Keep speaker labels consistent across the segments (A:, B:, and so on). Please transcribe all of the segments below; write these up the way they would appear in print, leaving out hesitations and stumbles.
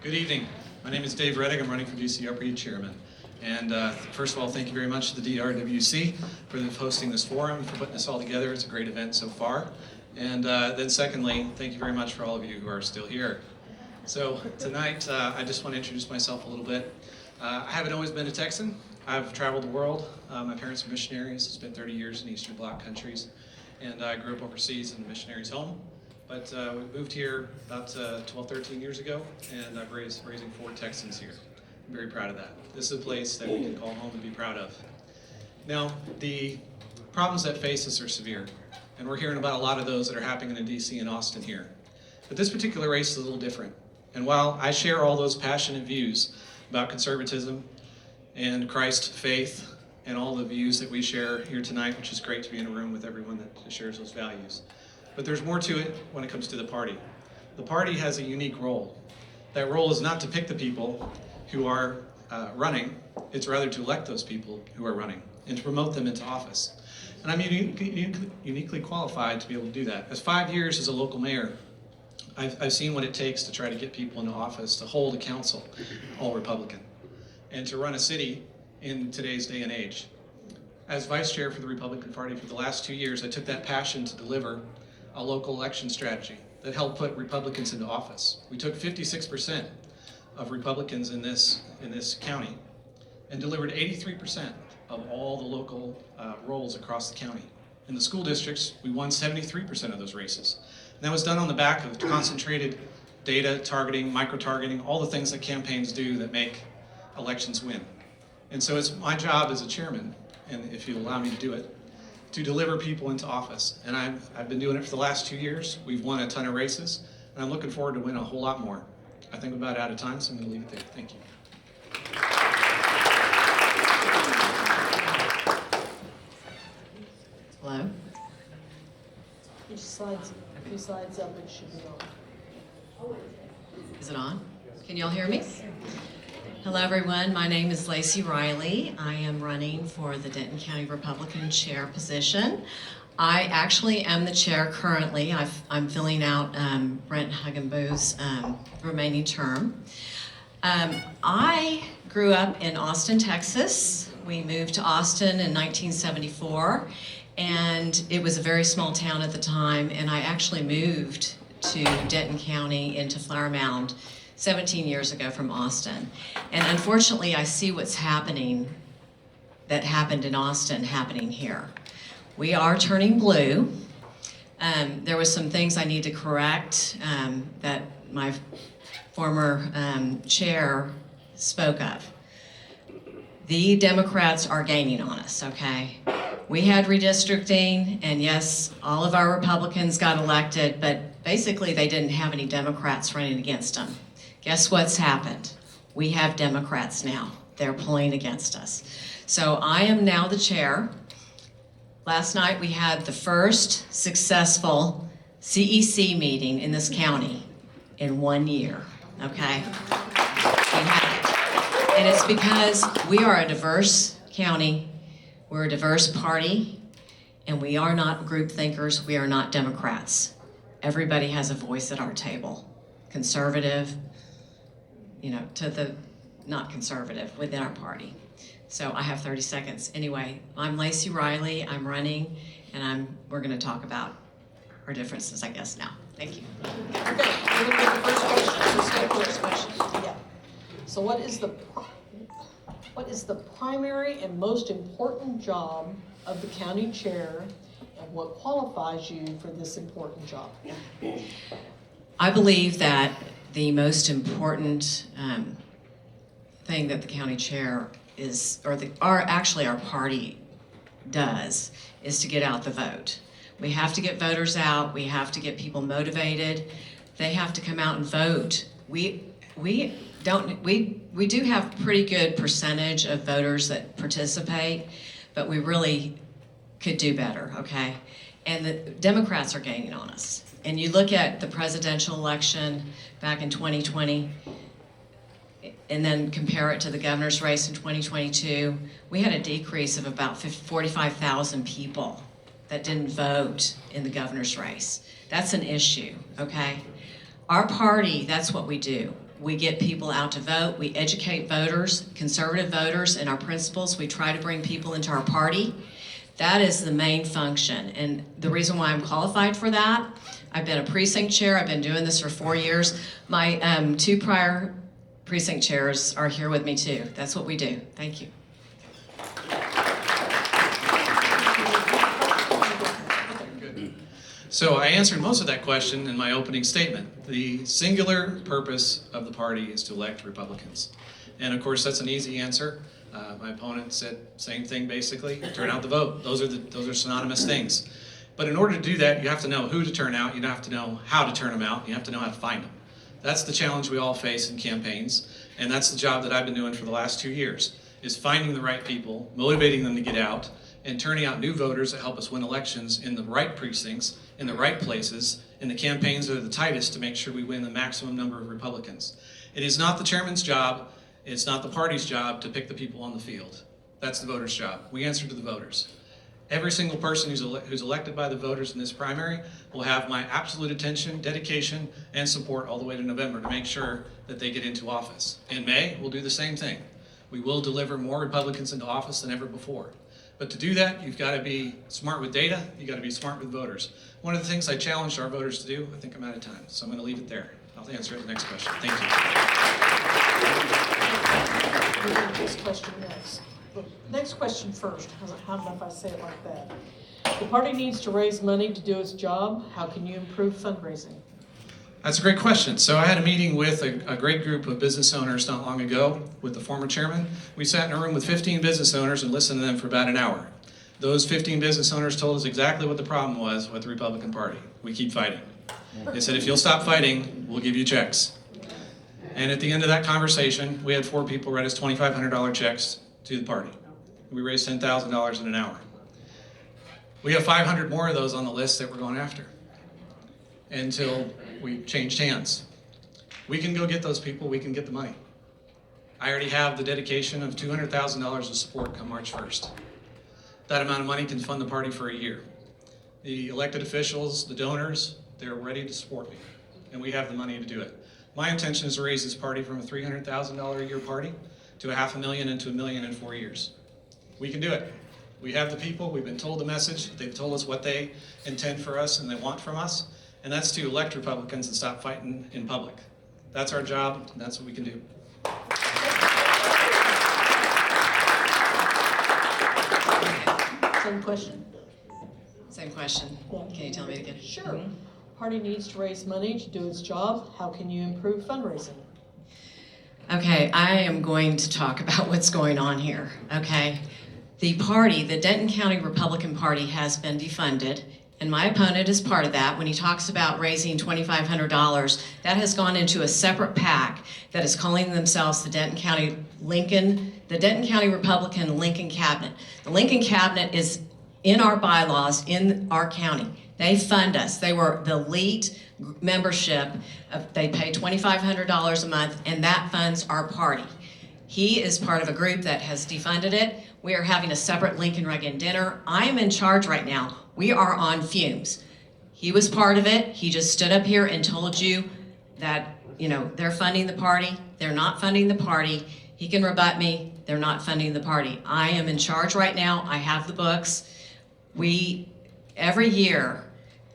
A: Good evening. My name is Dave Reddick. I'm running for DCRW chairman. And first of all, thank you very much to the DCRW for hosting this forum, for putting this all together. It's a great event so far. And then secondly, thank you very much for all of you who are still here. So tonight, I just want to introduce myself a little bit. I haven't always been a Texan. I've traveled the world. My parents are missionaries. I spent 30 years in Eastern Bloc countries. And I grew up overseas in the missionaries' home. But we moved here about 12, 13 years ago, and I'm raising 4 Texans here. I'm very proud of that. This is a place that we can call home and be proud of. Now, the problems that face us are severe, and we're hearing about a lot of those that are happening in DC and Austin here. But this particular race is a little different. And while I share all those passionate views about conservatism and Christ faith and all the views that we share here tonight, which is great to be in a room with everyone that shares those values. But there's more to it when it comes to the party. The party has a unique role. That role is not to pick the people who are running, it's rather to elect those people who are running and to promote them into office. And I'm uniquely qualified to be able to do that. As 5 years as a local mayor, I've seen what it takes to try to get people into office, to hold a council, all Republican, and to run a city in today's day and age. As vice chair for the Republican Party for the last 2 years, I took that passion to deliver a local election strategy that helped put Republicans into office. We took 56% of Republicans in this county and delivered 83% of all the local roles across the county. In the school districts, we won 73% of those races. And that was done on the back of concentrated data, targeting, micro-targeting, all the things that campaigns do that make elections win. And so it's my job as a chairman, and if you'll allow me to do it, to deliver people into office. And I've been doing it for the last 2 years. We've won a ton of races, and I'm looking forward to win a whole lot more. I think we're about out of time, so I'm gonna leave it there. Thank you.
B: Hello?
C: A few slides up, it should be on.
B: Is it on? Can y'all hear me? Hello everyone, my name is Lacey Riley. I am running for the Denton County Republican chair position. I actually am the chair currently. I'm filling out Brent Huggenboo's remaining term. I grew up in Austin, Texas. We moved to Austin in 1974, and it was a very small town at the time, and I actually moved to Denton County into Flower Mound 17 years ago from Austin. And unfortunately, I see what's happening, that happened in Austin, happening here. We are turning blue. There was some things I need to correct that my former chair spoke of. The Democrats are gaining on us, okay? We had redistricting, and yes, all of our Republicans got elected, but basically they didn't have any Democrats running against them. Guess what's happened? We have Democrats now. They're pulling against us. So I am now the chair. Last night we had the first successful CEC meeting in this county in 1 year, okay? We had it. And it's because we are a diverse county, we're a diverse party, and we are not group thinkers, we are not Democrats. Everybody has a voice at our table. Conservative, you know, to the not conservative within our party. So I have 30 seconds. Anyway, I'm Lacey Riley, I'm running, and we're gonna talk about our differences, I guess, now. Thank you.
C: Okay, we're gonna get the first question. Let's get the first question. Yeah. So what is the primary and most important job of the county chair, and what qualifies you for this important job?
B: I believe that the most important thing that the county chair is, actually our party does, is to get out the vote. We have to get voters out. We have to get people motivated. They have to come out and vote. We do have pretty good percentage of voters that participate, but we really could do better, okay? And the Democrats are gaining on us. And you look at the presidential election back in 2020, and then compare it to the governor's race in 2022, we had a decrease of about 45,000 people that didn't vote in the governor's race. That's an issue, okay? Our party, that's what we do. We get people out to vote. We educate voters, conservative voters, and our principles. We try to bring people into our party. That is the main function. And the reason why I'm qualified for that, I've been a precinct chair. I've been doing this for 4 years. My 2 prior precinct chairs are here with me too. That's what we do. Thank you.
A: So I answered most of that question in my opening statement. The singular purpose of the party is to elect Republicans. And of course, that's an easy answer. My opponent said same thing basically, turn out the vote. Those are synonymous things. But in order to do that, you have to know who to turn out, you have to know how to turn them out, you have to know how to find them. That's the challenge we all face in campaigns, and that's the job that I've been doing for the last 2 years, is finding the right people, motivating them to get out, and turning out new voters that help us win elections in the right precincts, in the right places, in the campaigns that are the tightest to make sure we win the maximum number of Republicans. It is not the chairman's job, it's not the party's job to pick the people on the field. That's the voters' job. We answer to the voters. Every single person who's elected by the voters in this primary will have my absolute attention, dedication, and support all the way to November to make sure that they get into office. In May, we'll do the same thing. We will deliver more Republicans into office than ever before. But to do that, you've got to be smart with data, you've got to be smart with voters. One of the things I challenged our voters to do, I think I'm out of time, so I'm going to leave it there. I'll answer the next question. Thank you.
C: We'll do this question next. Next question first. I don't know if I say it like that. The party needs to raise money to do its job. How can you improve fundraising?
A: That's a great question. So I had a meeting with a great group of business owners not long ago with the former chairman. We sat in a room with 15 business owners and listened to them for about an hour. Those 15 business owners told us exactly what the problem was with the Republican Party. We keep fighting. They said, if you'll stop fighting, we'll give you checks. And at the end of that conversation, we had 4 people write us $2,500 checks to the party. We raised $10,000 in an hour. We have 500 more of those on the list that we're going after until we changed hands. We can go get those people, we can get the money. I already have the dedication of $200,000 of support come March 1st. That amount of money can fund the party for a year. The elected officials, the donors, they're ready to support me, and we have the money to do it. My intention is to raise this party from a $300,000 a year party to $500,000 and to $1 million in 4 years. We can do it. We have the people, we've been told the message, they've told us what they intend for us and they want from us, and that's to elect Republicans and stop fighting in public. That's our job, and that's what we can do.
C: Same question?
B: Same question. Can you tell me again?
C: Sure. Party needs to raise money to do its job. How can you improve fundraising?
B: Okay, I am going to talk about what's going on here, okay? The party, the Denton County Republican Party, has been defunded, and my opponent is part of that. When he talks about raising $2,500, that has gone into a separate PAC that is calling themselves the Denton County Republican Lincoln Cabinet. The Lincoln Cabinet is in our bylaws in our county. They fund us. They were the elite membership. They pay $2,500 a month, and that funds our party. He is part of a group that has defunded it. We are having a separate Lincoln Reagan dinner. I am in charge right now. We are on fumes. He was part of it. He just stood up here and told you that, they're funding the party. They're not funding the party. He can rebut me. They're not funding the party. I am in charge right now. I have the books. Every year,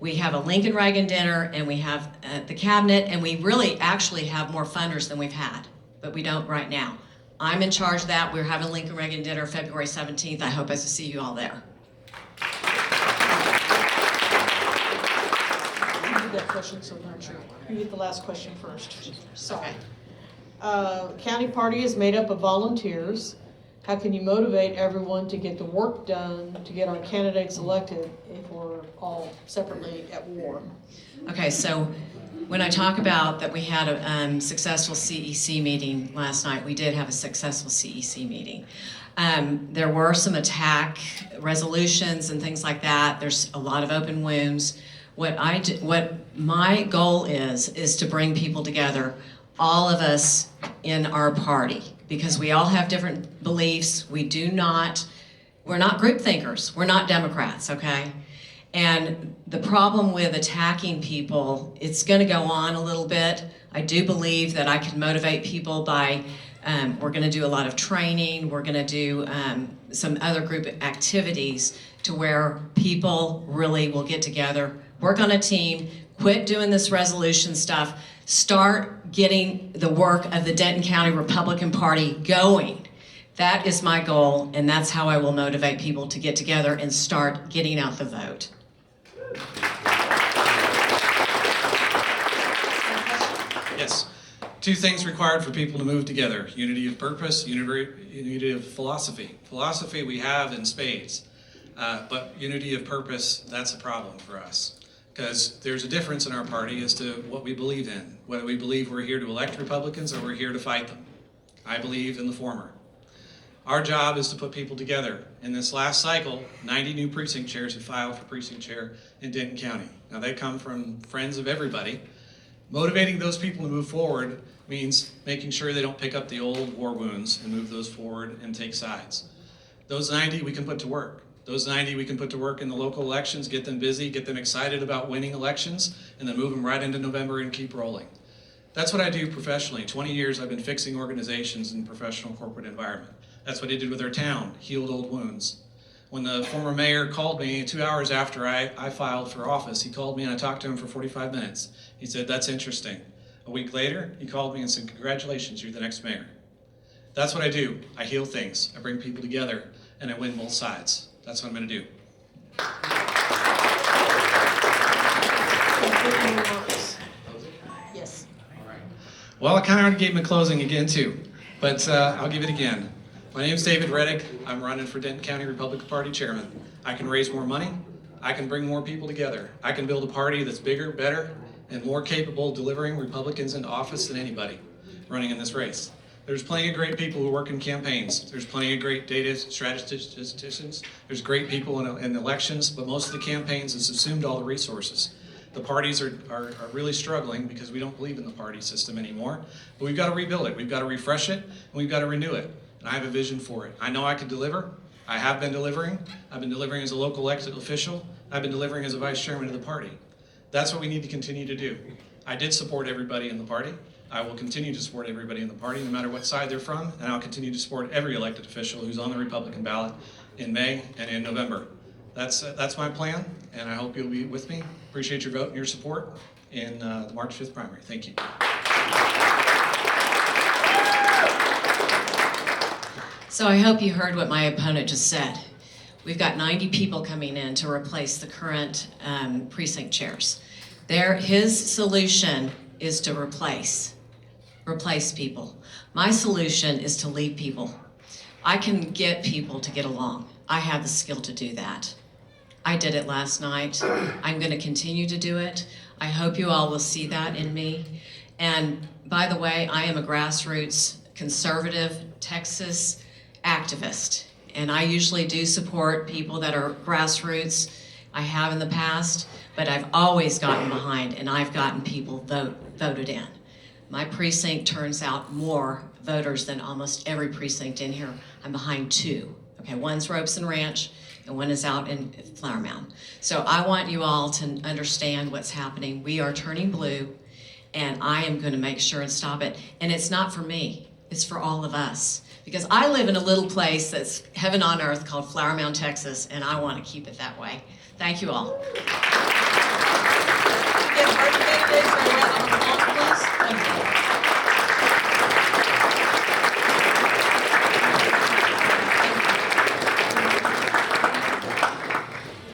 B: we have a Lincoln Reagan dinner, and we have the cabinet, and we really actually have more funders than we've had, but we don't right now. I'm in charge of that. We're having a Lincoln Reagan dinner February 17th. I hope I see you all there.
C: You did that question, so not sure. You get the last question first. Sorry. County party is made up of volunteers. How can you motivate everyone to get the work done to get our candidates elected if we're all separately at war?
B: Okay, so when I talk about that we had a successful CEC meeting last night, we did have a successful CEC meeting. There were some attack resolutions and things like that. There's a lot of open wounds. What my goal is to bring people together, all of us in our party, because we all have different beliefs. We're not group thinkers. We're not Democrats, okay? And the problem with attacking people, it's going to go on a little bit. I do believe that I can motivate people by, we're going to do a lot of training, we're going to do some other group activities to where people really will get together, work on a team, quit doing this resolution stuff, start getting the work of the Denton County Republican Party going. That is my goal, and that's how I will motivate people to get together and start getting out the vote.
A: Yes. Two things required for people to move together: unity of purpose, unity of philosophy. Philosophy we have in spades, but unity of purpose, that's a problem for us. Because there's a difference in our party as to what we believe in. Whether we believe we're here to elect Republicans or we're here to fight them. I believe in the former. Our job is to put people together. In this last cycle, 90 new precinct chairs have filed for precinct chair in Denton County. Now they come from friends of everybody. Motivating those people to move forward means making sure they don't pick up the old war wounds and move those forward and take sides. Those 90 we can put to work. Those 90 we can put to work in the local elections, get them busy, get them excited about winning elections, and then move them right into November and keep rolling. That's what I do professionally. 20 years I've been fixing organizations in professional corporate environment. That's what I did with our town, healed old wounds. When the former mayor called me 2 hours after I filed for office, he called me and I talked to him for 45 minutes. He said, "That's interesting." A week later, he called me and said, "Congratulations, you're the next mayor." That's what I do. I heal things. I bring people together, and I win both sides. That's what I'm going to do.
C: Yes.
A: Well, I kind of already gave him a closing again, too, but I'll give it again. My name is David Reddick. I'm running for Denton County Republican Party chairman. I can raise more money. I can bring more people together. I can build a party that's bigger, better, and more capable of delivering Republicans into office than anybody running in this race. There's plenty of great people who work in campaigns. There's plenty of great data statisticians. There's great people in elections, but most of the campaigns have subsumed all the resources. The parties are really struggling because we don't believe in the party system anymore. But we've got to rebuild it. We've got to refresh it, and we've got to renew it. And I have a vision for it. I know I can deliver. I have been delivering. I've been delivering as a local elected official. I've been delivering as a vice chairman of the party. That's what we need to continue to do. I did support everybody in the party. I will continue to support everybody in the party, no matter what side they're from, and I'll continue to support every elected official who's on the Republican ballot in May and in November. That's my plan, and I hope you'll be with me. Appreciate your vote and your support in the March 5th primary. Thank you.
B: So I hope you heard what my opponent just said. We've got 90 people coming in to replace the current precinct chairs. His solution is to replace people. My solution is to lead people. I can get people to get along. I have the skill to do that. I did it last night. I'm going to continue to do it. I hope you all will see that in me. And by the way, I am a grassroots conservative Texas activist. And I usually do support people that are grassroots. I have in the past, but I've always gotten behind, and I've gotten people voted in. My precinct turns out more voters than almost every precinct in here. I'm behind 2. Okay, one's Ropes and Ranch, and one is out in Flower Mound. So I want you all to understand what's happening. We are turning blue, and I am going to make sure and stop it. And it's not for me, it's for all of us. Because I live in a little place that's heaven on earth called Flower Mound, Texas, and I want to keep it that way. Thank you all.
C: Yes, our candidates are